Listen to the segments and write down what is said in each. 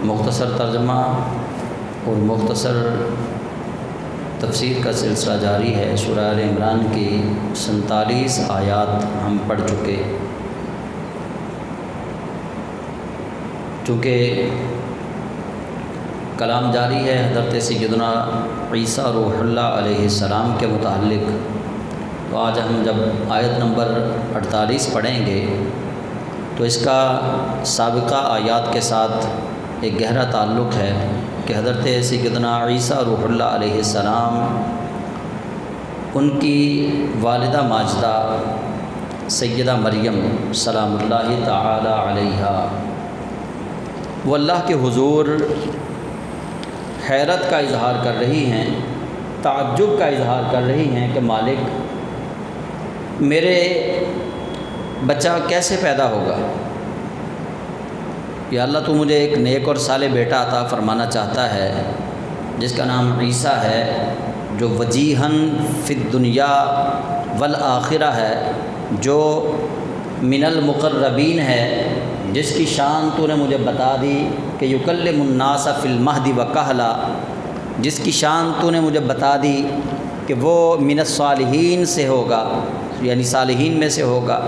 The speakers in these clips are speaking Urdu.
مختصر ترجمہ اور مختصر تفسیر کا سلسلہ جاری ہے۔ سورہ آل عمران کی 47 آیات ہم پڑھ چکے۔ چونکہ کلام جاری ہے حضرت سیدنا عیسیٰ روح اللہ علیہ السلام کے متعلق، تو آج ہم جب آیت نمبر 48 پڑھیں گے تو اس کا سابقہ آیات کے ساتھ ایک گہرا تعلق ہے کہ حضرت سیدنا عیسیٰ روح اللہ علیہ السلام، ان کی والدہ ماجدہ سیدہ مریم سلام اللہ تعالی علیہا، وہ اللہ کے حضور حیرت کا اظہار کر رہی ہیں، تعجب کا اظہار کر رہی ہیں کہ مالک میرے بچہ کیسے پیدا ہوگا؟ یا اللہ تو مجھے ایک نیک اور صالح بیٹا عطا فرمانا چاہتا ہے جس کا نام عیسیٰ ہے، جو وجیہاً فی الدنیا والآخرہ ہے، جو من المقربین ہے، جس کی شان تو نے مجھے بتا دی کہ یکلم الناس فی المہد وکہلا، جس کی شان تو نے مجھے بتا دی کہ وہ من الصالحین سے ہوگا، یعنی صالحین میں سے ہوگا۔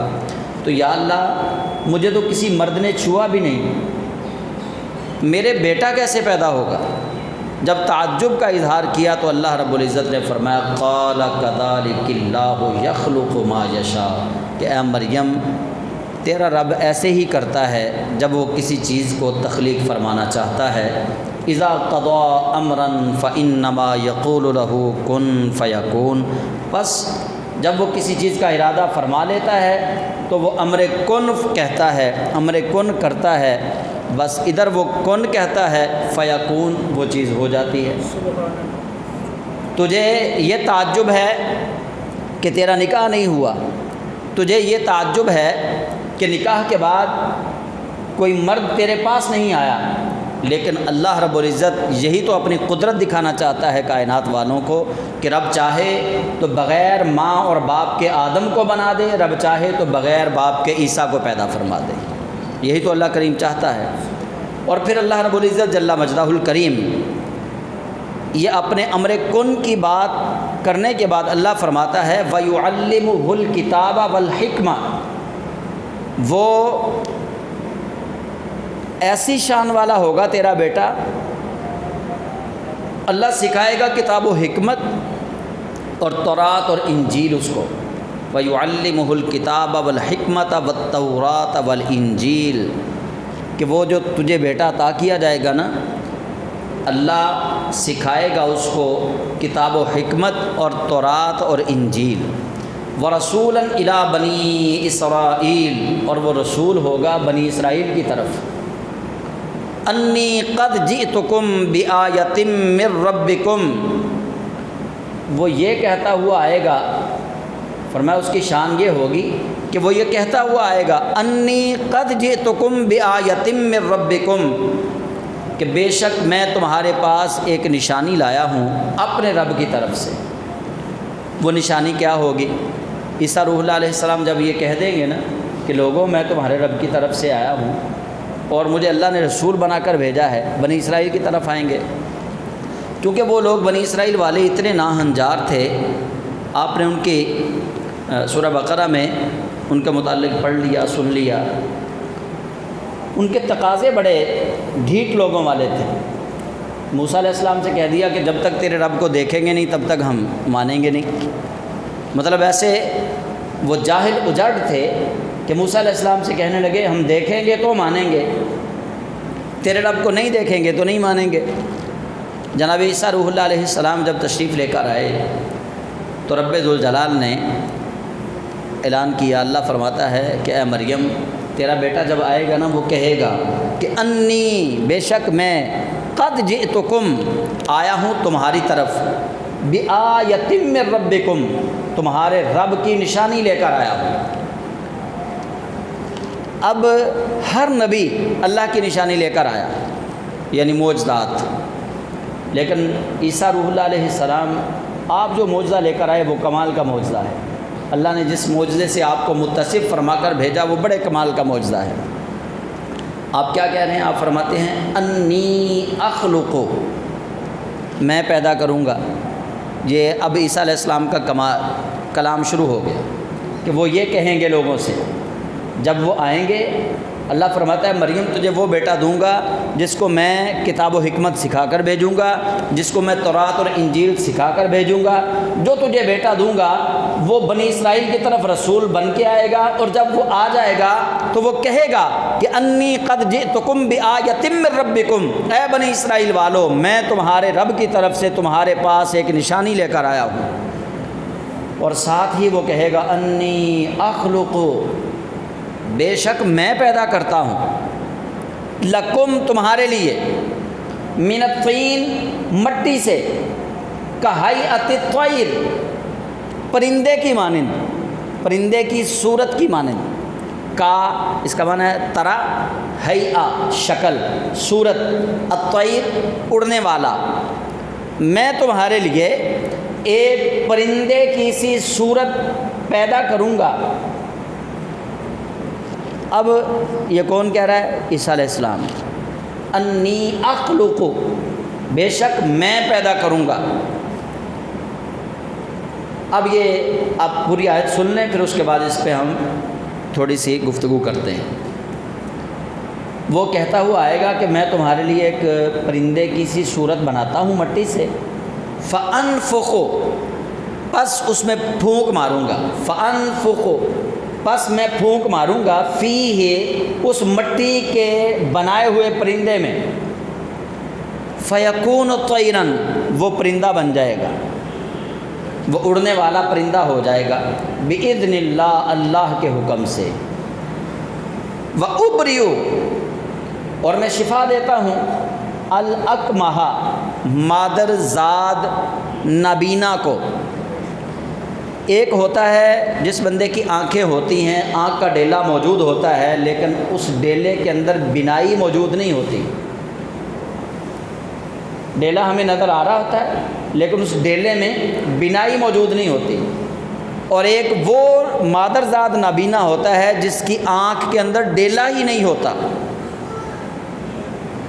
تو یا اللہ مجھے تو کسی مرد نے چھوا بھی نہیں، میرے بیٹا کیسے پیدا ہوگا؟ جب تعجب کا اظہار کیا تو اللہ رب العزت نے فرمایا قال کذلک اللہ یخلق ما یشاء، کہ اے مریم تیرا رب ایسے ہی کرتا ہے جب وہ کسی چیز کو تخلیق فرمانا چاہتا ہے۔ اذا قضى امرا فانما يقول له کن فیکون، بس جب وہ کسی چیز کا ارادہ فرما لیتا ہے تو وہ امر کن کہتا ہے، امر کن کرتا ہے، بس ادھر وہ کن کہتا ہے فیکون، وہ چیز ہو جاتی ہے۔ تجھے یہ تعجب ہے کہ تیرا نکاح نہیں ہوا، تجھے یہ تعجب ہے کہ نکاح کے بعد کوئی مرد تیرے پاس نہیں آیا، لیکن اللہ رب العزت یہی تو اپنی قدرت دکھانا چاہتا ہے کائنات والوں کو کہ رب چاہے تو بغیر ماں اور باپ کے آدم کو بنا دے، رب چاہے تو بغیر باپ کے عیسیٰ کو پیدا فرما دے، یہی تو اللہ کریم چاہتا ہے۔ اور پھر اللہ رب العزت جل مجدہ الکریم یہ اپنے امر کن کی بات کرنے کے بعد اللہ فرماتا ہے وَيُعَلِّمُهُ الْكِتَابَ وَالْحِكْمَةَ، وہ ایسی شان والا ہوگا تیرا بیٹا، اللہ سکھائے گا کتاب و حکمت اور تورات اور انجیل اس کو۔ وَيُعَلِّمُهُ الْكِتَابَ وَالْحِكْمَةَ وَالتَّوْرَاةَ وَالْإِنجِيلَ، کہ وہ جو تجھے بیٹا عطا کیا جائے گا نا، اللہ سکھائے گا اس کو کتاب و حکمت اور تورات اور انجیل۔ وَرَسُولًا إِلَىٰ بَنِي إِسْرَائِيل، اور وہ رسول ہوگا بنی اسرائیل کی طرف۔ انی قد جئتکم بآیۃ من ربکم، وہ یہ کہتا ہوا آئے گا، فرمایا اس کی شان یہ ہوگی کہ وہ یہ کہتا ہوا آئے گا انی قد جئتکم بآیۃ من ربکم، کہ بے شک میں تمہارے پاس ایک نشانی لایا ہوں اپنے رب کی طرف سے۔ وہ نشانی کیا ہوگی؟ عیسیٰ روح اللہ علیہ السلام جب یہ کہہ دیں گے نا کہ لوگوں میں تمہارے رب کی طرف سے آیا ہوں اور مجھے اللہ نے رسول بنا کر بھیجا ہے، بنی اسرائیل کی طرف آئیں گے، کیونکہ وہ لوگ بنی اسرائیل والے اتنے ناہنجار تھے۔ آپ نے ان کی سورہ بقرہ میں ان کے متعلق پڑھ لیا، سن لیا، ان کے تقاضے بڑے ڈھیٹ لوگوں والے تھے۔ موسیٰ علیہ السلام سے کہہ دیا کہ جب تک تیرے رب کو دیکھیں گے نہیں تب تک ہم مانیں گے نہیں، مطلب ایسے وہ جاہل اجڑ تھے کہ موسیٰ علیہ السلام سے کہنے لگے ہم دیکھیں گے تو مانیں گے، تیرے رب کو نہیں دیکھیں گے تو نہیں مانیں گے۔ جناب عیسیٰ روح اللہ علیہ السلام جب تشریف لے کر آئے تو رب ذوالجلال نے اعلان کیا، اللہ فرماتا ہے کہ اے مریم تیرا بیٹا جب آئے گا نا وہ کہے گا کہ انی، بے شک میں، قد جئتکم، آیا ہوں تمہاری طرف، بآیۃ من ربکم، تمہارے رب کی نشانی لے کر آیا ہوں۔ اب ہر نبی اللہ کی نشانی لے کر آیا، یعنی معجزات، لیکن عیسیٰ روح اللہ علیہ السلام آپ جو معجزہ لے کر آئے وہ کمال کا معجزہ ہے۔ اللہ نے جس معجزے سے آپ کو متصف فرما کر بھیجا وہ بڑے کمال کا معجزہ ہے۔ آپ کیا کہہ رہے ہیں؟ آپ فرماتے ہیں انی اخلق، میں پیدا کروں گا۔ یہ اب عیسیٰ علیہ السلام کا کلام شروع ہو گیا کہ وہ یہ کہیں گے لوگوں سے جب وہ آئیں گے۔ اللہ فرماتا ہے مریم تجھے وہ بیٹا دوں گا جس کو میں کتاب و حکمت سکھا کر بھیجوں گا، جس کو میں تورات اور انجیل سکھا کر بھیجوں گا۔ جو تجھے بیٹا دوں گا وہ بنی اسرائیل کی طرف رسول بن کے آئے گا، اور جب وہ آ جائے گا تو وہ کہے گا کہ انی قد جئتکم بآیۃ من ربکم، اے بنی اسرائیل والو میں تمہارے رب کی طرف سے تمہارے پاس ایک نشانی لے کر آیا ہوں۔ اور ساتھ ہی وہ کہے گا انی اخلق، بے شک میں پیدا کرتا ہوں، لکم تمہارے لیے، من الطین مٹی سے، کہیئۃ الطیر پرندے کی مانند، پرندے کی صورت کی مانند، کا اس کا معنی ہے طرح، ہیئہ شکل، صورت، الطیر اڑنے والا، میں تمہارے لیے ایک پرندے کی سی صورت پیدا کروں گا۔ اب یہ کون کہہ رہا ہے؟ عیسیٰ علیہ السلام۔ انی اخلق، بے شک میں پیدا کروں گا۔ اب یہ آپ پوری آیت سن لیں، پھر اس کے بعد اس پہ ہم تھوڑی سی گفتگو کرتے ہیں۔ وہ کہتا ہوا آئے گا کہ میں تمہارے لیے ایک پرندے کی سی صورت بناتا ہوں مٹی سے، فَأَنفُخُ، پس اس میں پھونک ماروں گا، فَأَنفُخُ، پس میں پھونک ماروں گا، فیہ، اس مٹی کے بنائے ہوئے پرندے میں، فَيَكُونُ طَيْرًا، وہ پرندہ بن جائے گا، وہ اڑنے والا پرندہ ہو جائے گا، بِإِذْنِ اللہ، اللہ کے حکم سے، وَأُبْرِئُ، اور میں شفا دیتا ہوں، الْأَكْمَحَ، مادر زاد نابینا کو۔ ایک ہوتا ہے جس بندے کی آنکھیں ہوتی ہیں، آنکھ کا ڈیلا موجود ہوتا ہے لیکن اس ڈیلے کے اندر بینائی موجود نہیں ہوتی۔ ڈیلا ہمیں نظر آ رہا ہوتا ہے لیکن اس ڈیلے میں بینائی موجود نہیں ہوتی۔ اور ایک وہ مادرزاد نابینا ہوتا ہے جس کی آنکھ کے اندر ڈیلا ہی نہیں ہوتا،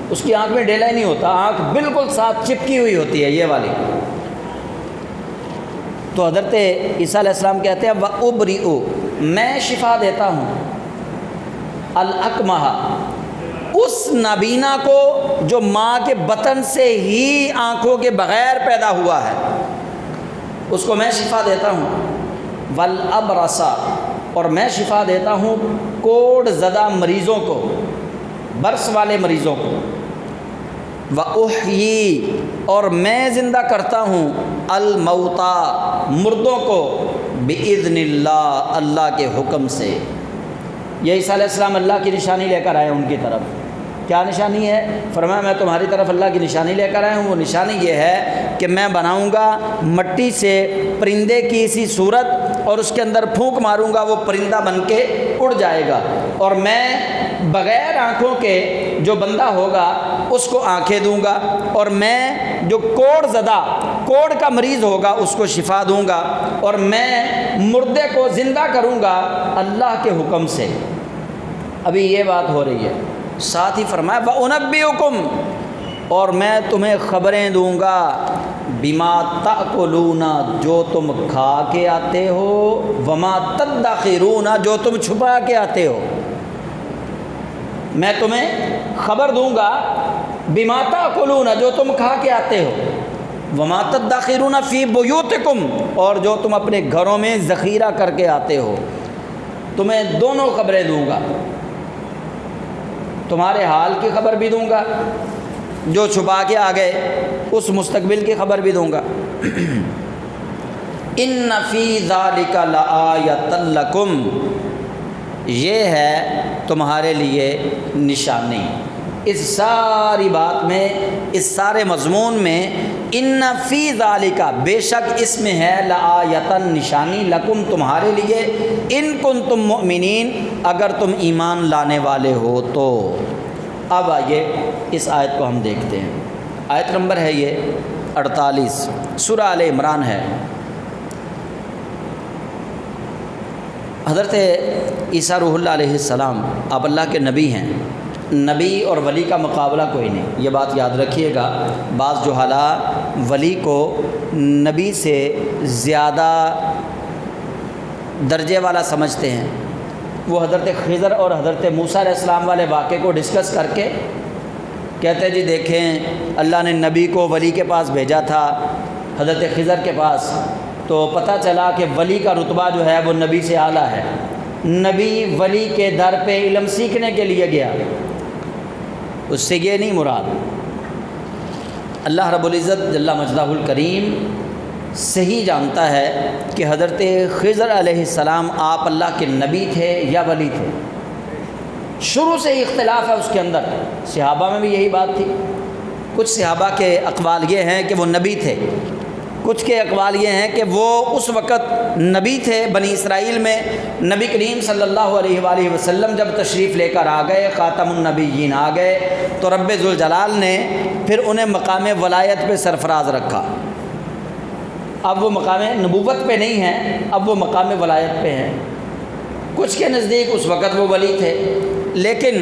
اس کی آنکھ میں ڈیلا ہی نہیں ہوتا، آنکھ بالکل ساتھ چپکی ہوئی ہوتی ہے، یہ والی۔ تو حضرت عیسیٰ علیہ السلام کہتے ہیں وَأُبْرِئُ، میں شفا دیتا ہوں، الْأَكْمَحَ، اس نابینا کو جو ماں کے بطن سے ہی آنکھوں کے بغیر پیدا ہوا ہے، اس کو میں شفا دیتا ہوں، وَالْأَبْرَصَ، اور میں شفا دیتا ہوں کوڑ زدہ مریضوں کو، برس والے مریضوں کو، وَأُحْيِي، اور میں زندہ کرتا ہوں، الموتى، مردوں کو، بِإِذْنِ اللہ، اللہ کے حکم سے۔ یہ عیسیٰ علیہ السلام اللہ کی نشانی لے کر آئے ان کی طرف۔ کیا نشانی ہے؟ فرمایا میں تمہاری طرف اللہ کی نشانی لے کر آیا ہوں۔ وہ نشانی یہ ہے کہ میں بناؤں گا مٹی سے پرندے کی سی صورت، اور اس کے اندر پھونک ماروں گا، وہ پرندہ بن کے اڑ جائے گا، اور میں بغیر آنکھوں کے جو بندہ ہوگا اس کو آنکھیں دوں گا، اور میں جو کوڑ زدہ، کوڑ کا مریض ہوگا اس کو شفا دوں گا، اور میں مردے کو زندہ کروں گا اللہ کے حکم سے۔ ابھی یہ بات ہو رہی ہے، ساتھ ہی فرمایا وَأُنَبِّئُكُمْ، اور میں تمہیں خبریں دوں گا، بِمَا تَأْكُلُونَ، جو تم کھا کے آتے ہو، وَمَا تَدَّخِرُونَ، جو تم چھپا کے آتے ہو۔ میں تمہیں خبر دوں گا بِمَا تَأْكُلُونَ، جو تم کھا کے آتے ہو، وَمَا تَدَّخِرُونَ فِي بُيُوتِكُمْ، اور جو تم اپنے گھروں میں ذخیرہ کر کے آتے ہو۔ تمہیں دونوں خبریں دوں گا، تمہارے حال کی خبر بھی دوں گا، جو چھپا کے آ گئے اس مستقبل کی خبر بھی دوں گا۔ ان فی ذالک لآیۃ لکم، یہ ہے تمہارے لیے نشانی۔ اس ساری بات میں، اس سارے مضمون میں، ان فی ذالک، بے شک اس میں ہے، لآیۃ، نشانی، لکم، تمہارے لیے، ان کنتم مؤمنین، اگر تم ایمان لانے والے ہو تو۔ اب آئیے اس آیت کو ہم دیکھتے ہیں۔ آیت نمبر ہے یہ 48، سورہ آل عمران ہے۔ حضرت عیسیٰ روح اللہ علیہ السلام آپ اللہ کے نبی ہیں، نبی اور ولی کا مقابلہ کوئی نہیں، یہ بات یاد رکھیے گا۔ بعض جہلاء ولی کو نبی سے زیادہ درجے والا سمجھتے ہیں۔ وہ حضرت خضر اور حضرت موسیٰ علیہ السلام والے واقعے کو ڈسکس کر کے کہتے ہیں جی دیکھیں اللہ نے نبی کو ولی کے پاس بھیجا تھا، حضرت خضر کے پاس، تو پتہ چلا کہ ولی کا رتبہ جو ہے وہ نبی سے اعلیٰ ہے۔ نبی ولی کے در پہ علم سیکھنے کے لیے گیا، اس سے یہ نہیں مراد۔ اللہ رب العزت جل مجدہ الکریم صحیح جانتا ہے کہ حضرت خضر علیہ السلام آپ اللہ کے نبی تھے یا ولی تھے۔ شروع سے ہی اختلاف ہے اس کے اندر، صحابہ میں بھی یہی بات تھی۔ کچھ صحابہ کے اقوال یہ ہیں کہ وہ نبی تھے، کچھ کے اقوال یہ ہیں کہ وہ اس وقت نبی تھے۔ بنی اسرائیل میں نبی کریم صلی اللہ علیہ وآلہ وسلم جب تشریف لے کر آ گئے، خاتم النبیین آ گئے، تو رب ذوالجلال نے پھر انہیں مقام ولایت پہ سرفراز رکھا۔ اب وہ مقام نبوت پہ نہیں ہیں، اب وہ مقام ولایت پہ ہیں۔ کچھ کے نزدیک اس وقت وہ ولی تھے، لیکن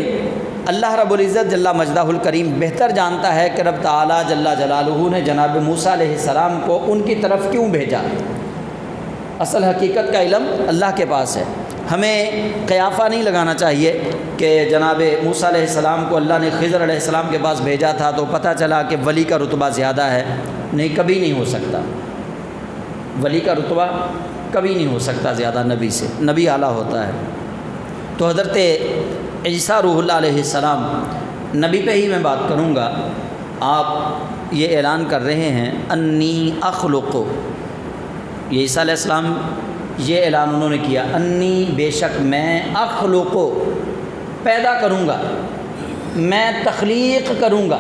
اللہ رب العزت جل مجدہ الکریم بہتر جانتا ہے کہ رب تعالیٰ جل جلالہ نے جناب موسیٰ علیہ السلام کو ان کی طرف کیوں بھیجا۔ اصل حقیقت کا علم اللہ کے پاس ہے۔ ہمیں قیافہ نہیں لگانا چاہیے کہ جناب موسیٰ علیہ السلام کو اللہ نے خضر علیہ السلام کے پاس بھیجا تھا تو پتہ چلا کہ ولی کا رتبہ زیادہ ہے۔ نہیں، کبھی نہیں ہو سکتا، ولی کا رتبہ کبھی نہیں ہو سکتا زیادہ نبی سے، نبی اعلیٰ ہوتا ہے۔ تو حضرت عیسیٰ روح اللہ علیہ السلام، نبی پہ ہی میں بات کروں گا۔ آپ یہ اعلان کر رہے ہیں انی اخلق، یہ عیسیٰ علیہ السلام یہ اعلان انہوں نے کیا، انی بے شک میں اخلق پیدا کروں گا، میں تخلیق کروں گا۔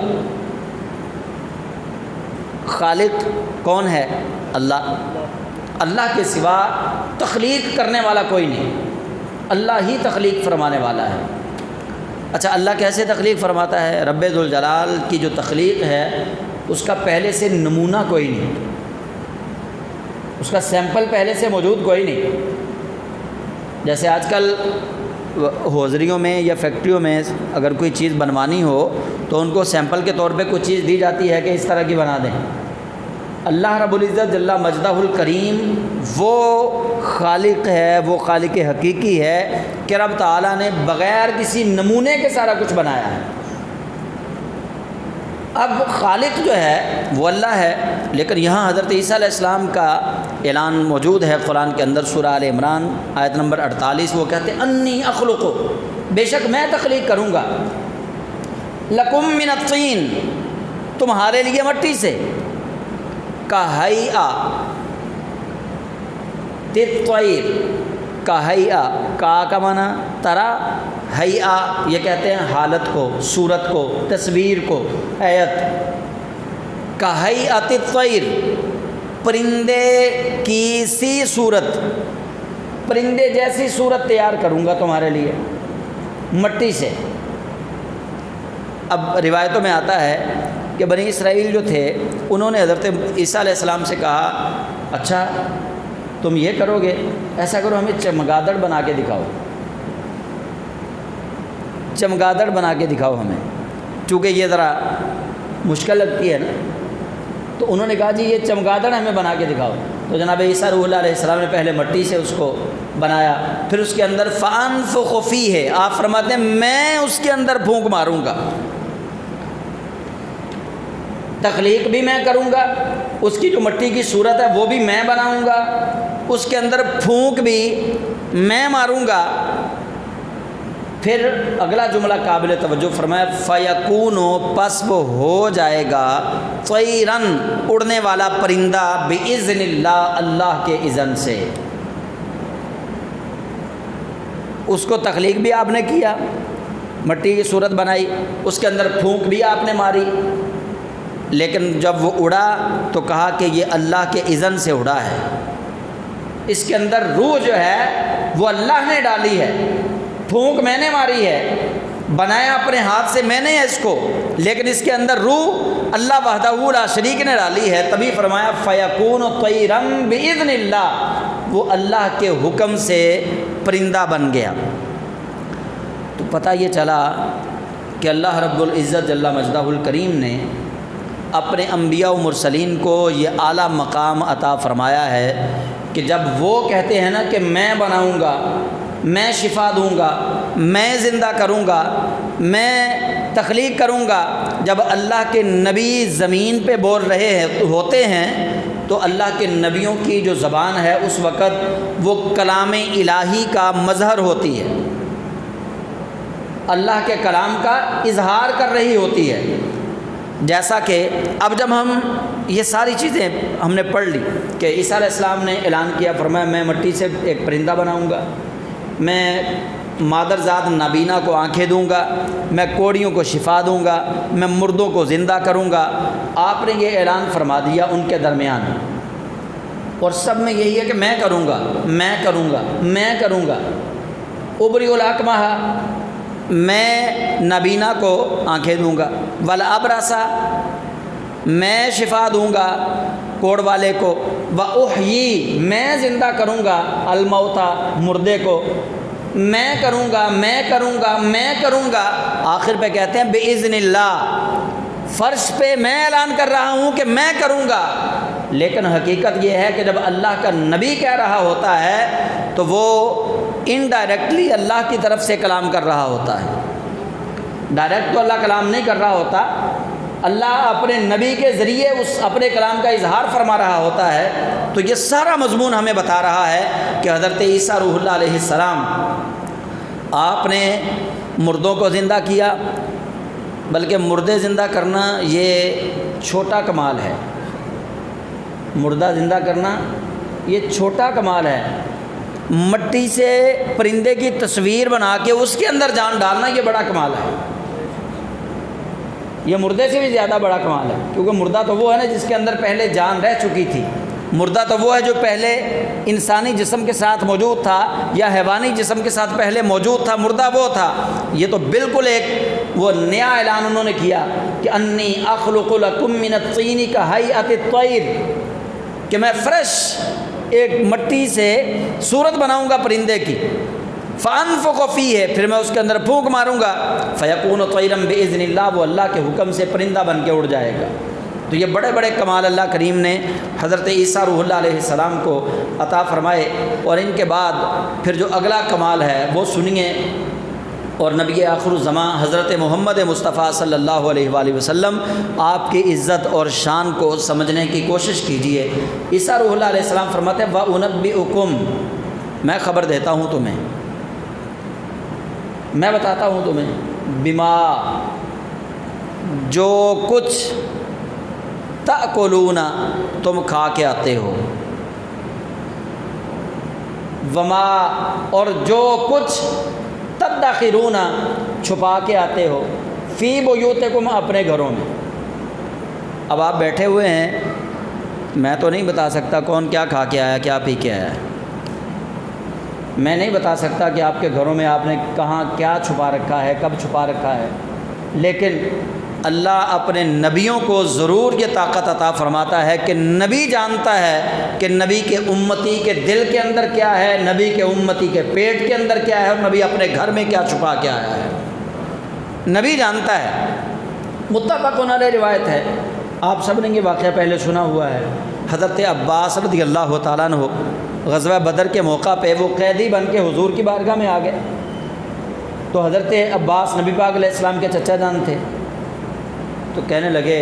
خالق کون ہے؟ اللہ۔ اللہ کے سوا تخلیق کرنے والا کوئی نہیں، اللہ ہی تخلیق فرمانے والا ہے۔ اچھا، اللہ کیسے تخلیق فرماتا ہے؟ رب ذوالجلال کی جو تخلیق ہے اس کا پہلے سے نمونہ کوئی نہیں، اس کا سیمپل پہلے سے موجود کوئی نہیں۔ جیسے آج کل حوضریوں میں یا فیکٹریوں میں اگر کوئی چیز بنوانی ہو تو ان کو سیمپل کے طور پہ کوئی چیز دی جاتی ہے کہ اس طرح کی بنا دیں۔ اللہ رب العزت جل مجدہ الکریم وہ خالق ہے، وہ خالق حقیقی ہے کہ رب تعالیٰ نے بغیر کسی نمونے کے سارا کچھ بنایا ہے۔ اب خالق جو ہے وہ اللہ ہے، لیکن یہاں حضرت عیسیٰ علیہ السلام کا اعلان موجود ہے قرآن کے اندر، سورہ آل عمران آیت نمبر 48۔ وہ کہتے ہیں انی اخلق، بے شک میں تخلیق کروں گا، لکم من الطین، تمہارے لیے مٹی سے، کہیئہ الطیر، کہیئہ، کا معنی طرح، ہیئہ یہ کہتے ہیں حالت کو، صورت کو، تصویر کو، ہیئت۔ کہیئۃ الطیر، پرندے کی سی صورت، پرندے جیسی صورت تیار کروں گا تمہارے لیے مٹی سے۔ اب روایتوں میں آتا ہے کہ بنی اسرائیل جو تھے انہوں نے حضرت عیسیٰ علیہ السلام سے کہا اچھا تم یہ کرو گے، ایسا کرو ہمیں چمگادڑ بنا کے دکھاؤ، چمگادڑ بنا کے دکھاؤ ہمیں، چونکہ یہ ذرا مشکل لگتی ہے نا۔ تو انہوں نے کہا جی یہ چمگادڑ ہمیں بنا کے دکھاؤ۔ تو جناب عیسیٰ روح اللہ علیہ السلام نے پہلے مٹی سے اس کو بنایا، پھر اس کے اندر فانفخ فیہ، آپ فرماتے ہیں میں اس کے اندر پھونک ماروں گا، تخلیق بھی میں کروں گا، اس کی جو مٹی کی صورت ہے وہ بھی میں بناؤں گا، اس کے اندر پھونک بھی میں ماروں گا۔ پھر اگلا جملہ قابل توجہ فرمایا فَيَكُونُ، پس وہ ہو جائے گا، طَيْرًا، اڑنے والا پرندہ، بِإِذْنِ اللہ، اللہ کے اذن سے۔ اس کو تخلیق بھی آپ نے کیا، مٹی کی صورت بنائی، اس کے اندر پھونک بھی آپ نے ماری، لیکن جب وہ اڑا تو کہا کہ یہ اللہ کے اذن سے اڑا ہے، اس کے اندر روح جو ہے وہ اللہ نے ڈالی ہے، پھونک میں نے ماری ہے، بنایا اپنے ہاتھ سے میں نے اس کو، لیکن اس کے اندر روح اللہ وحدہ لا شریک نے ڈالی ہے۔ تبھی فرمایا فَيَكُونُ طَيْرًا بِإِذْنِ اللَّهِ، وہ اللہ کے حکم سے پرندہ بن گیا۔ تو پتہ یہ چلا کہ اللہ رب العزت جل مجدہ الکریم نے اپنے انبیاء و مرسلین کو یہ اعلیٰ مقام عطا فرمایا ہے کہ جب وہ کہتے ہیں نا کہ میں بناؤں گا، میں شفا دوں گا، میں زندہ کروں گا، میں تخلیق کروں گا، جب اللہ کے نبی زمین پہ بول رہے ہوتے ہیں تو اللہ کے نبیوں کی جو زبان ہے اس وقت وہ کلام الہی کا مظہر ہوتی ہے، اللہ کے کلام کا اظہار کر رہی ہوتی ہے۔ جیسا کہ اب جب ہم یہ ساری چیزیں ہم نے پڑھ لی کہ عیسیٰ علیہ السلام نے اعلان کیا، فرمایا میں مٹی سے ایک پرندہ بناؤں گا، میں مادرزاد نابینا کو آنکھیں دوں گا، میں کوڑیوں کو شفا دوں گا، میں مردوں کو زندہ کروں گا۔ آپ نے یہ اعلان فرما دیا ان کے درمیان، اور سب میں یہی ہے کہ میں کروں گا، میں کروں گا، میں کروں گا۔ ابری الاکمہ، میں نابینا کو آنکھیں دوں گا، والابرصا، میں شفا دوں گا کوڑ والے کو، واحیی، میں زندہ کروں گا الموتى، مردے کو، میں کروں گا، میں کروں گا، میں کروں گا۔ آخر پہ کہتے ہیں باذن اللہ، فرش پہ میں اعلان کر رہا ہوں کہ میں کروں گا، لیکن حقیقت یہ ہے کہ جب اللہ کا نبی کہہ رہا ہوتا ہے تو وہ انڈائریکٹلی اللہ کی طرف سے کلام کر رہا ہوتا ہے، ڈائریکٹ تو اللہ کلام نہیں کر رہا ہوتا، اللہ اپنے نبی کے ذریعے اس اپنے کلام کا اظہار فرما رہا ہوتا ہے۔ تو یہ سارا مضمون ہمیں بتا رہا ہے کہ حضرت عیسیٰ روح اللہ علیہ السلام آپ نے مردوں کو زندہ کیا، بلکہ مردے زندہ کرنا یہ چھوٹا کمال ہے، مردہ زندہ کرنا یہ چھوٹا کمال ہے، مٹی سے پرندے کی تصویر بنا کے اس کے اندر جان ڈالنا یہ بڑا کمال ہے، یہ مردے سے بھی زیادہ بڑا کمال ہے، کیونکہ مردہ تو وہ ہے نا جس کے اندر پہلے جان رہ چکی تھی، مردہ تو وہ ہے جو پہلے انسانی جسم کے ساتھ موجود تھا یا حیوانی جسم کے ساتھ پہلے موجود تھا، مردہ وہ تھا۔ یہ تو بالکل ایک وہ نیا اعلان انہوں نے کیا کہ انی اخلق لکم من الطین کہیئۃ الطیر، کہ میں فریش ایک مٹی سے صورت بناؤں گا پرندے کی، فانفخ فیہ، پھر میں اس کے اندر پھونک ماروں گا، فیکون طیرا باذن اللہ، وہ اللہ کے حکم سے پرندہ بن کے اڑ جائے گا۔ تو یہ بڑے بڑے کمال اللہ کریم نے حضرت عیسیٰ روح اللہ علیہ السلام کو عطا فرمائے، اور ان کے بعد پھر جو اگلا کمال ہے وہ سنیے، اور نبی آخر الزمان حضرت محمد مصطفیٰ صلی اللہ علیہ وآلہ وسلم آپ کی عزت اور شان کو سمجھنے کی کوشش کیجئے۔ عیسیٰ روح اللہ علیہ السلام فرماتے ہیں وَأُنَبِّئُكُمْ، میں خبر دیتا ہوں تمہیں، میں بتاتا ہوں تمہیں، بما، جو کچھ، تأکلون، تم کھا کے آتے ہو، وما، اور جو کچھ، تدخرون، چھپا کے آتے ہو، فی بیوتکم، اپنے گھروں میں۔ اب آپ بیٹھے ہوئے ہیں، میں تو نہیں بتا سکتا کون کیا کھا کے آیا، کیا پی کے آیا، میں نہیں بتا سکتا کہ آپ کے گھروں میں آپ نے کہاں کیا چھپا رکھا ہے، کب چھپا رکھا ہے، لیکن اللہ اپنے نبیوں کو ضرور یہ طاقت عطا فرماتا ہے کہ نبی جانتا ہے کہ نبی کے امتی کے دل کے اندر کیا ہے، نبی کے امتی کے پیٹ کے اندر کیا ہے، اور نبی اپنے گھر میں کیا چھپا کے آیا ہے، نبی جانتا ہے۔ متفقون علیہ روایت ہے، آپ سب نے یہ واقعہ پہلے سنا ہوا ہے، حضرت عباس رضی اللہ تعالیٰ عنہ غزوہ بدر کے موقع پہ وہ قیدی بن کے حضور کی بارگاہ میں آ گئے، تو حضرت عباس نبی پاک علیہ السلام کے چچا جان تھے، تو کہنے لگے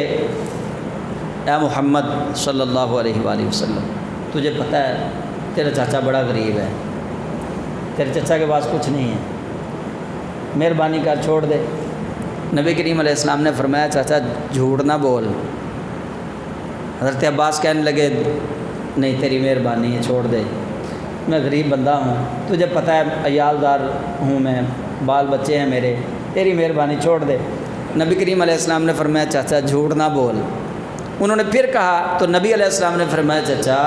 اے محمد صلی اللہ علیہ وآلہ وسلم، تجھے پتہ ہے تیرا چاچا بڑا غریب ہے، تیرے چچا کے پاس کچھ نہیں ہے، مہربانی کر چھوڑ دے۔ نبی کریم علیہ السلام نے فرمایا چاچا جھوٹ نہ بول۔ حضرت عباس کہنے لگے نہیں تیری مہربانی ہے، چھوڑ دے، میں غریب بندہ ہوں، تجھے پتہ ہے عیال دار ہوں، میں بال بچے ہیں میرے، تیری مہربانی چھوڑ دے۔ نبی کریم علیہ السلام نے فرمایا چاچا جھوٹ نہ بول۔ انہوں نے پھر کہا تو نبی علیہ السلام نے فرمایا چچا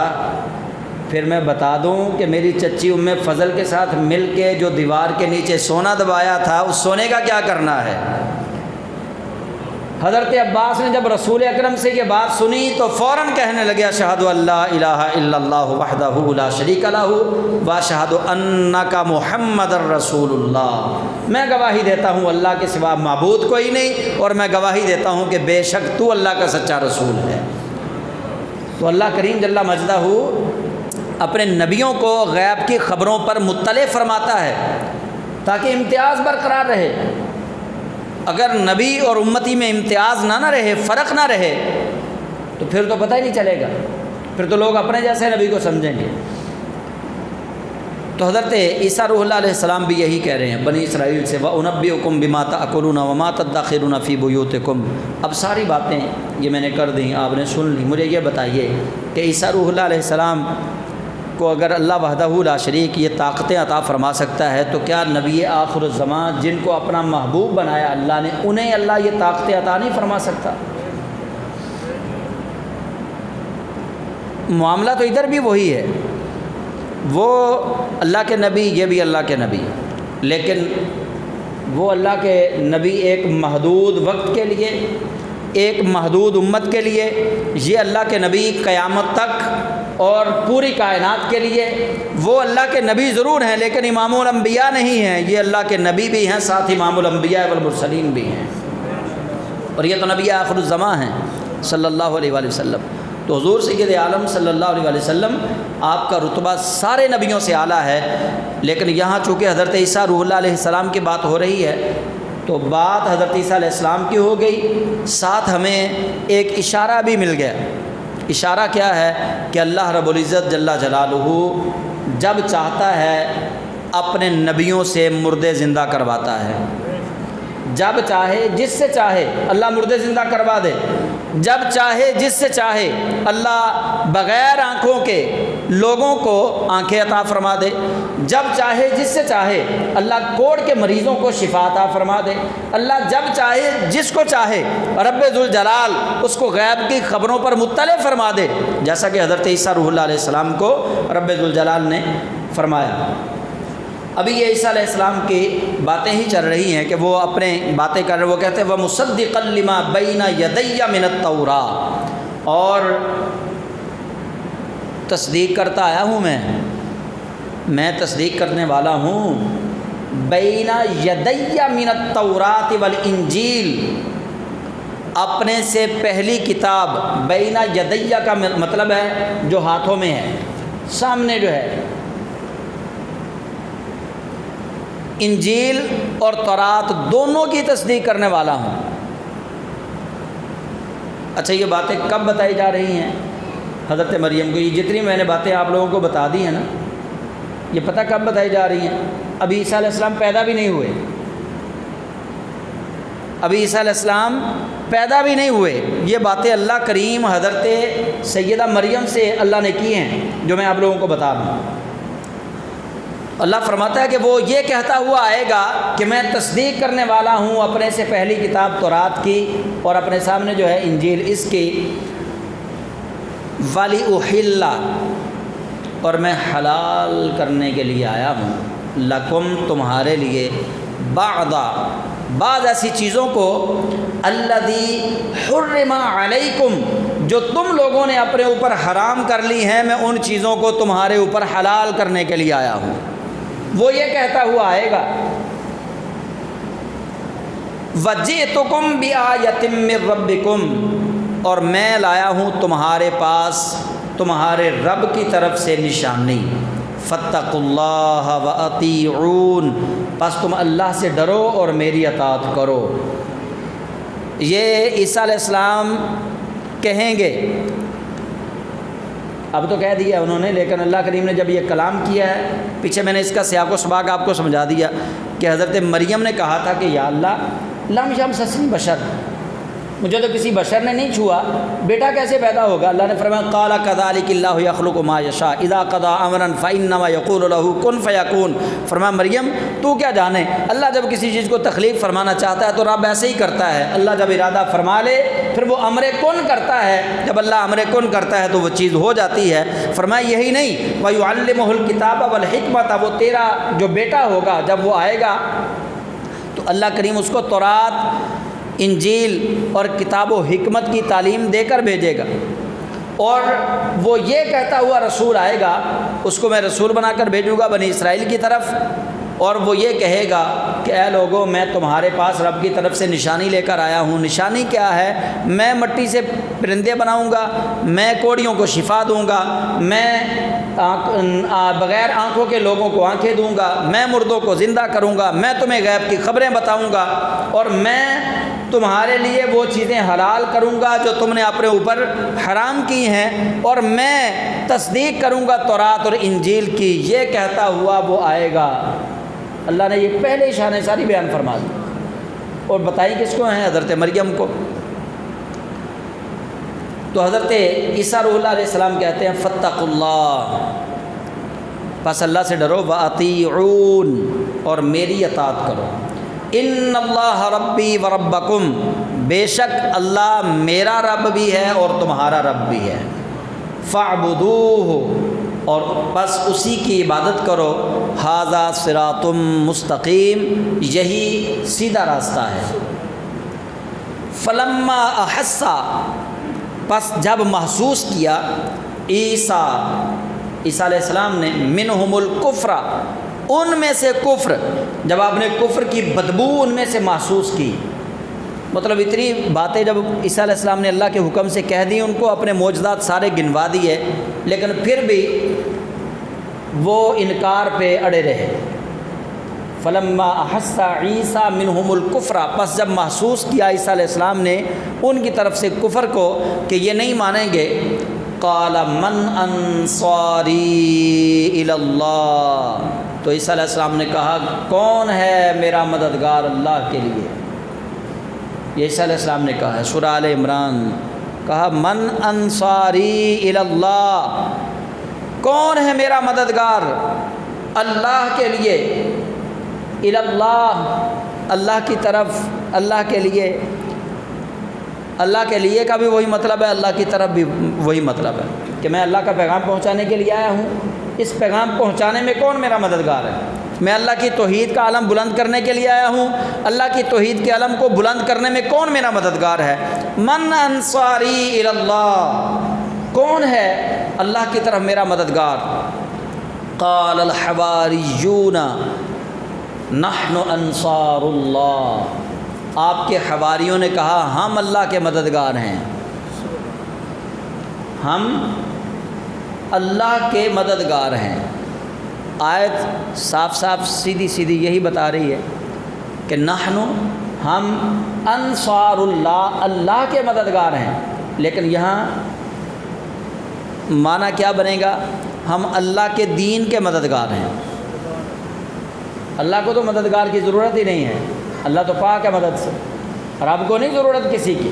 پھر میں بتا دوں کہ میری چچی ام فضل کے ساتھ مل کے جو دیوار کے نیچے سونا دبایا تھا، اس سونے کا کیا کرنا ہے؟ حضرت عباس نے جب رسول اکرم سے یہ بات سنی تو فوراً کہنے لگے اشہد ان لا الہ الا اللہ وحدہ لا شریک لہ واشہد انک محمد الرسول اللہ، میں گواہی دیتا ہوں اللہ کے سوا معبود کوئی نہیں، اور میں گواہی دیتا ہوں کہ بے شک تو اللہ کا سچا رسول ہے۔ تو اللہ کریم جل مجدہ اپنے نبیوں کو غیب کی خبروں پر مطلع فرماتا ہے تاکہ امتیاز برقرار رہے۔ اگر نبی اور امتی میں امتیاز نہ رہے، فرق نہ رہے، تو پھر تو پتہ ہی نہیں چلے گا، پھر تو لوگ اپنے جیسے نبی کو سمجھیں گے۔ تو حضرت عیسیٰ روح اللہ علیہ السلام بھی یہی کہہ رہے ہیں بنی اسرائیل سے، وَأُنَبِّئُكُم بِمَا تَأْكُلُونَ وَمَا تَدَّخِرُونَ فِي بُيُوتِكُم۔ اب ساری باتیں یہ میں نے کر دیں، آپ نے سن لی، مجھے یہ بتائیے کہ عیسیٰ روح اللہ علیہ السلام کو اگر اللہ وحدہ لا شریک یہ طاقتیں عطا فرما سکتا ہے، تو کیا نبی آخر الزمان جن کو اپنا محبوب بنایا اللہ نے، انہیں اللہ یہ طاقتیں عطا نہیں فرما سکتا؟ معاملہ تو ادھر بھی وہی ہے، وہ اللہ کے نبی، یہ بھی اللہ کے نبی، لیکن وہ اللہ کے نبی ایک محدود وقت کے لیے، ایک محدود امت کے لیے، یہ اللہ کے نبی قیامت تک اور پوری کائنات کے لیے۔ وہ اللہ کے نبی ضرور ہیں لیکن امام الانبیاء نہیں ہیں، یہ اللہ کے نبی بھی ہیں، ساتھ امام الانبیاء والمرسلین بھی ہیں، اور یہ تو نبی آخر الزمان ہیں صلی اللہ علیہ وآلہ وسلم۔ تو حضور سید عالم صلی اللہ علیہ وآلہ وسلم آپ کا رتبہ سارے نبیوں سے اعلیٰ ہے، لیکن یہاں چونکہ حضرت عیسیٰ روح اللہ علیہ السلام کی بات ہو رہی ہے تو بات حضرت عیسیٰ علیہ السلام کی ہو گئی، ساتھ ہمیں ایک اشارہ بھی مل گیا۔ اشارہ کیا ہے کہ اللہ رب العزت جل جلالہ جب چاہتا ہے اپنے نبیوں سے مردے زندہ کرواتا ہے، جب چاہے جس سے چاہے اللہ مردے زندہ کروا دے، جب چاہے جس سے چاہے اللہ بغیر آنکھوں کے لوگوں کو آنکھیں عطا فرما دے، جب چاہے جس سے چاہے اللہ کوڑ کے مریضوں کو شفا عطا فرما دے، اللہ جب چاہے جس کو چاہے رب ذوالجلال اس کو غیب کی خبروں پر مطلع فرما دے، جیسا کہ حضرت عیسیٰ روح اللہ علیہ السلام کو رب ذوالجلال نے فرمایا۔ ابھی یہ عیسیٰ علیہ السلام کی باتیں ہی چل رہی ہیں کہ وہ اپنے باتیں کر رہے ہیں، وہ کہتے ہیں وَمُصَدِّقًا لِمَا بَيْنَ يَدَيَّ مِنَ التَّوْرَاةِ، اور تصدیق کرتا آیا ہوں میں تصدیق کرنے والا ہوں بین یدیّ من التوراۃ والانجیل، اپنے سے پہلی کتاب، بین یدیّ کا مطلب ہے جو ہاتھوں میں ہے، سامنے جو ہے، انجیل اور تورات دونوں کی تصدیق کرنے والا ہوں۔ اچھا یہ باتیں کب بتائی جا رہی ہیں حضرت مریم کو؟ یہ جتنی میں نے باتیں آپ لوگوں کو بتا دی ہیں نا، یہ پتہ کب بتائی جا رہی ہیں؟ ابھی عیسیٰ علیہ السلام پیدا بھی نہیں ہوئے، ابھی عیسیٰ علیہ السلام پیدا بھی نہیں ہوئے، یہ باتیں اللہ کریم حضرت سیدہ مریم سے اللہ نے کی ہیں، جو میں آپ لوگوں کو بتا دوں۔ اللہ فرماتا ہے کہ وہ یہ کہتا ہوا آئے گا کہ میں تصدیق کرنے والا ہوں اپنے سے پہلی کتاب تورات کی اور اپنے سامنے جو ہے انجیل اس کی، وَلِأُحِلَّ، اور میں حلال کرنے کے لیے آیا ہوں، لکم، تمہارے لیے، بعض ایسی چیزوں کو، الذی حرم علیکم، جو تم لوگوں نے اپنے اوپر حرام کر لی ہیں، میں ان چیزوں کو تمہارے اوپر حلال کرنے کے لیے آیا ہوں۔ وہ یہ کہتا ہوا آئے گا وَجِئْتُكُمْ بِآیَةٍ مِّن رَبِّكُمْ، اور میں لایا ہوں تمہارے پاس تمہارے رب کی طرف سے نشانی، فَاتَّقُوا اللَّهَ وَأَطِیعُونِ، پس تم اللہ سے ڈرو اور میری اطاعت کرو۔ یہ عیسیٰ علیہ السلام کہیں گے، اب تو کہہ دیا انہوں نے، لیکن اللہ کریم نے جب یہ کلام کیا ہے، پیچھے میں نے اس کا سیاق و سباق آپ کو سمجھا دیا کہ حضرت مریم نے کہا تھا کہ یا اللہ لم یمسسنی بشر، مجھے تو کسی بشر نے نہیں چھوا، بیٹا کیسے پیدا ہوگا؟ اللہ نے فرمایا قال کذالک اللہ یخلق ما یشاء اذا قضى امرا فانما یقول له کن فیکون۔ فرمایا مریم تو کیا جانے، اللہ جب کسی چیز کو تخلیق فرمانا چاہتا ہے تو رب ایسے ہی کرتا ہے، اللہ جب ارادہ فرما لے پھر وہ امر کن کرتا ہے، جب اللہ امر کن کرتا ہے تو وہ چیز ہو جاتی ہے۔ فرمایا یہی نہیں وَيُعَلِّمُهُ الْكِتَابَ وَالْحِكْمَةَ، وہ تیرا جو بیٹا ہوگا جب وہ آئے گا تو اللہ کریم اس کو تورات، انجیل اور کتاب و حکمت کی تعلیم دے کر بھیجے گا، اور وہ یہ کہتا ہوا رسول آئے گا، اس کو میں رسول بنا کر بھیجوں گا بنی اسرائیل کی طرف، اور وہ یہ کہے گا کہ اے لوگوں، میں تمہارے پاس رب کی طرف سے نشانی لے کر آیا ہوں۔ نشانی کیا ہے؟ میں مٹی سے پرندے بناؤں گا، میں کوڑیوں کو شفا دوں گا، میں بغیر آنکھوں کے لوگوں کو آنکھیں دوں گا، میں مردوں کو زندہ کروں گا، میں تمہیں غیب کی خبریں بتاؤں گا، اور میں تمہارے لیے وہ چیزیں حلال کروں گا جو تم نے اپنے اوپر حرام کی ہیں، اور میں تصدیق کروں گا تورات اور انجیل کی۔ یہ کہتا ہوا وہ آئے گا۔ اللہ نے یہ پہلے شان ساری بیان فرما دی، اور بتائی کس کو ہیں؟ حضرت مریم کو۔ تو حضرت عیسیٰ روح اللہ علیہ السلام کہتے ہیں فاتقوا اللہ، پس اللہ سے ڈرو، واطیعون، اور میری اطاعت کرو، ان اللہ ربی و ربکم، بے شک اللہ میرا رب بھی ہے اور تمہارا رب بھی ہے، فاعبدوہ، اور بس اسی کی عبادت کرو، ھذا صراط مستقیم، یہی سیدھا راستہ ہے۔ فلما احس، پس جب محسوس کیا عیسیٰ علیہ السلام نے منہم الکفر، ان میں سے کفر، جب آپ نے کفر کی بدبو ان میں سے محسوس کی، مطلب اتنی باتیں جب عیسیٰ علیہ السلام نے اللہ کے حکم سے کہہ دی، ان کو اپنے معجزات سارے گنوا دیے، لیکن پھر بھی وہ انکار پہ اڑے رہے۔ فلما احس عیسیٰ منہم الکفر، پس جب محسوس کیا عیسیٰ علیہ السلام نے ان کی طرف سے کفر کو کہ یہ نہیں مانیں گے، قال من انصاری الی اللہ، تو عیسیٰ علیہ السلام نے کہا کون ہے میرا مددگار اللہ کے لیے؟ یہ عیسیٰ علیہ السلام نے کہا ہے، سورہ آل عمران، کہا من انصاری الی اللہ، کون ہے میرا مددگار اللہ کے لیے؟ الی اللہ، اللہ کی طرف، اللہ کے لیے، اللہ کے لیے کا بھی وہی مطلب ہے، اللہ کی طرف بھی وہی مطلب ہے کہ میں اللہ کا پیغام پہنچانے کے لیے آیا ہوں۔ اس پیغام پہنچانے میں کون میرا مددگار ہے؟ میں اللہ کی توحید کا علم بلند کرنے کے لیے آیا ہوں، اللہ کی توحید کے علم کو بلند کرنے میں کون میرا مددگار ہے؟ من انصاری الی اللہ، کون ہے اللہ کی طرف میرا مددگار؟ قال الحواریون نحن انصار اللہ، آپ کے حواریوں نے کہا ہم اللہ کے مددگار ہیں، ہم اللہ کے مددگار ہیں۔ آیت صاف صاف سیدھی سیدھی یہی بتا رہی ہے کہ نحن، ہم، انصار اللہ، اللہ کے مددگار ہیں، لیکن یہاں معنی کیا بنے گا؟ ہم اللہ کے دین کے مددگار ہیں۔ اللہ کو تو مددگار کی ضرورت ہی نہیں ہے، اللہ تو پاک ہے مدد سے، اور رب کو نہیں ضرورت کسی کی۔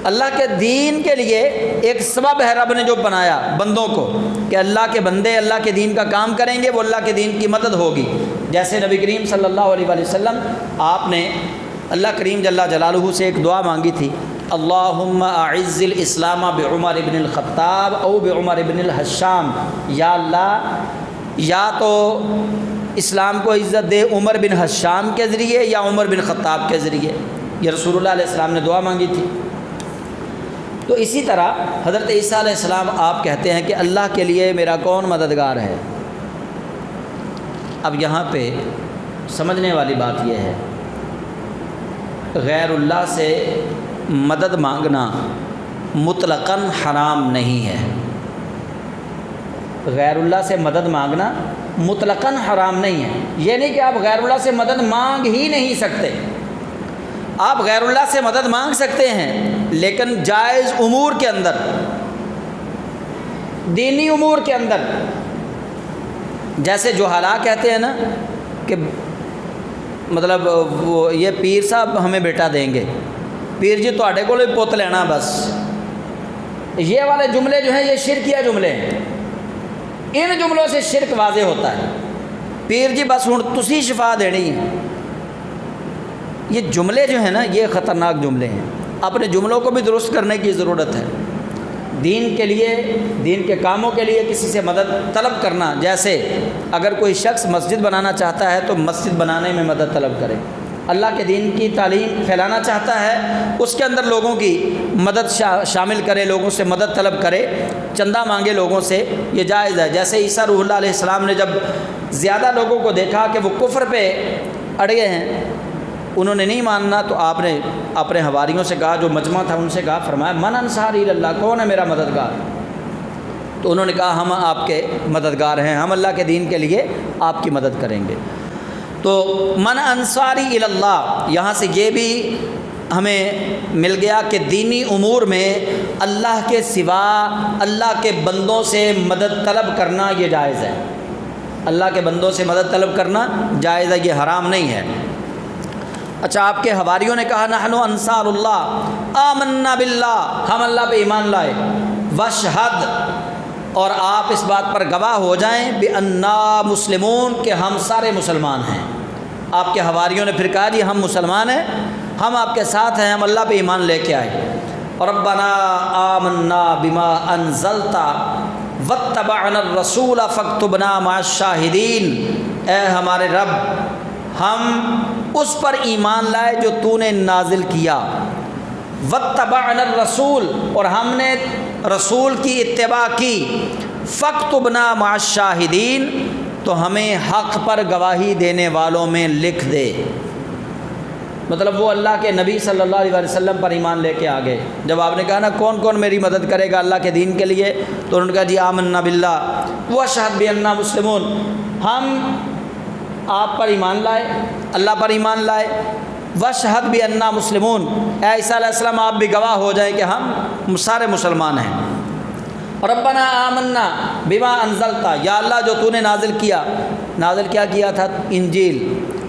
اللہ کے دین کے لیے ایک سبب ہے رب نے جو بنایا بندوں کو، کہ اللہ کے بندے اللہ کے دین کا کام کریں گے، وہ اللہ کے دین کی مدد ہوگی۔ جیسے نبی کریم صلی اللہ علیہ وآلہ وسلم، آپ نے اللہ کریم جل جلالہ سے ایک دعا مانگی تھی، اللہم اعز الاسلام بعمر بن الخطاب او بعمر بن الحشام، یا اللہ یا تو اسلام کو عزت دے عمر بن حشام کے ذریعے یا عمر بن خطاب کے ذریعے۔ یہ رسول اللہ علیہ السلام نے دعا مانگی تھی۔ تو اسی طرح حضرت عیسیٰ علیہ السلام آپ کہتے ہیں کہ اللہ کے لیے میرا کون مددگار ہے؟ اب یہاں پہ سمجھنے والی بات یہ ہے، غیر اللہ سے مدد مانگنا مطلقاً حرام نہیں ہے۔ غیر اللہ سے مدد مانگنا مطلقاً حرام نہیں ہے، یہ نہیں کہ آپ غیر اللہ سے مدد مانگ ہی نہیں سکتے، آپ غیر اللہ سے مدد مانگ سکتے ہیں، لیکن جائز امور کے اندر، دینی امور کے اندر۔ جیسے جوہلا کہتے ہیں نا کہ مطلب وہ یہ پیر صاحب ہمیں بیٹا دیں گے، پیر جی تواڈے کول پوت لینا بس، یہ والے جملے جو ہیں یہ شرکیہ جملے ہیں۔ ان جملوں سے شرک واضح ہوتا ہے، پیر جی بس ہن تسی شفا دینی ہے، یہ جملے جو ہیں نا یہ خطرناک جملے ہیں، اپنے جملوں کو بھی درست کرنے کی ضرورت ہے۔ دین کے لیے، دین کے کاموں کے لیے کسی سے مدد طلب کرنا، جیسے اگر کوئی شخص مسجد بنانا چاہتا ہے تو مسجد بنانے میں مدد طلب کرے، اللہ کے دین کی تعلیم پھیلانا چاہتا ہے، اس کے اندر لوگوں کی مدد شامل کرے، لوگوں سے مدد طلب کرے، چندہ مانگے لوگوں سے، یہ جائز ہے۔ جیسے عیسیٰ روح اللہ علیہ السلام نے جب زیادہ لوگوں کو دیکھا کہ وہ کفر پہ اڑے ہیں، انہوں نے نہیں ماننا، تو آپ نے اپنے حواریوں سے کہا، جو مجمع تھا ان سے کہا، فرمایا من انصاری اللہ، کون ہے میرا مددگار؟ تو انہوں نے کہا ہم آپ کے مددگار ہیں، ہم اللہ کے دین کے لیے آپ کی مدد کریں گے۔ تو من انصاری اللہ، یہاں سے یہ بھی ہمیں مل گیا کہ دینی امور میں اللہ کے سوا اللہ کے بندوں سے مدد طلب کرنا یہ جائز ہے۔ اللہ کے بندوں سے مدد طلب کرنا جائز ہے، یہ حرام نہیں ہے۔ اچھا، آپ کے حواریوں نے کہا نحن انصار اللہ آمنا باللہ، ہم اللہ پہ ایمان لائے، واشہد، اور آپ اس بات پر گواہ ہو جائیں بأننا مسلمون، کہ ہم سارے مسلمان ہیں۔ آپ کے حواریوں نے پھر کہا جی ہم مسلمان ہیں، ہم آپ کے ساتھ ہیں، ہم اللہ پہ ایمان لے کے آئے۔ ربنا آمنا بما انزلت واتبعنا الرسول فاکتبنا مع الشاہدین، اے ہمارے رب ہم اس پر ایمان لائے جو تو نے نازل کیا، واتبعنا الرسول، اور ہم نے رسول کی اتباع کی، فاکتبنا مع الشاہدین، تو ہمیں حق پر گواہی دینے والوں میں لکھ دے۔ مطلب وہ اللہ کے نبی صلی اللہ علیہ وسلم پر ایمان لے کے آگے۔ جب آپ نے کہا نا کون کون میری مدد کرے گا اللہ کے دین کے لیے، تو انہوں نے کہا جی آمنا باللہ واشہد بأننا مسلمون، ہم آپ پر ایمان لائے، اللہ پر ایمان لائے، واشہد بأننا مسلمون، اے عیسیٰ علیہ السلام آپ بھی گواہ ہو جائیں کہ ہم سارے مسلمان ہیں۔ ربنا آمنا بما انزلتا، یا اللہ جو تو نے نازل کیا تھا انجیل،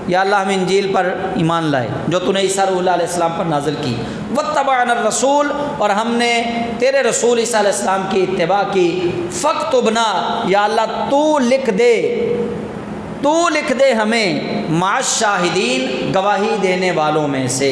یا اللہ ہم انجیل پر ایمان لائے جو تو نے عیسیٰ روح اللہ علیہ السلام پر نازل کی، واتبعنا الرسول، اور ہم نے تیرے رسول عیسیٰ علیہ السلام کی اتباع کی، فاکتبنا، یا اللہ تو لکھ دے ہمیں مع الشاہدین، گواہی دینے والوں میں سے۔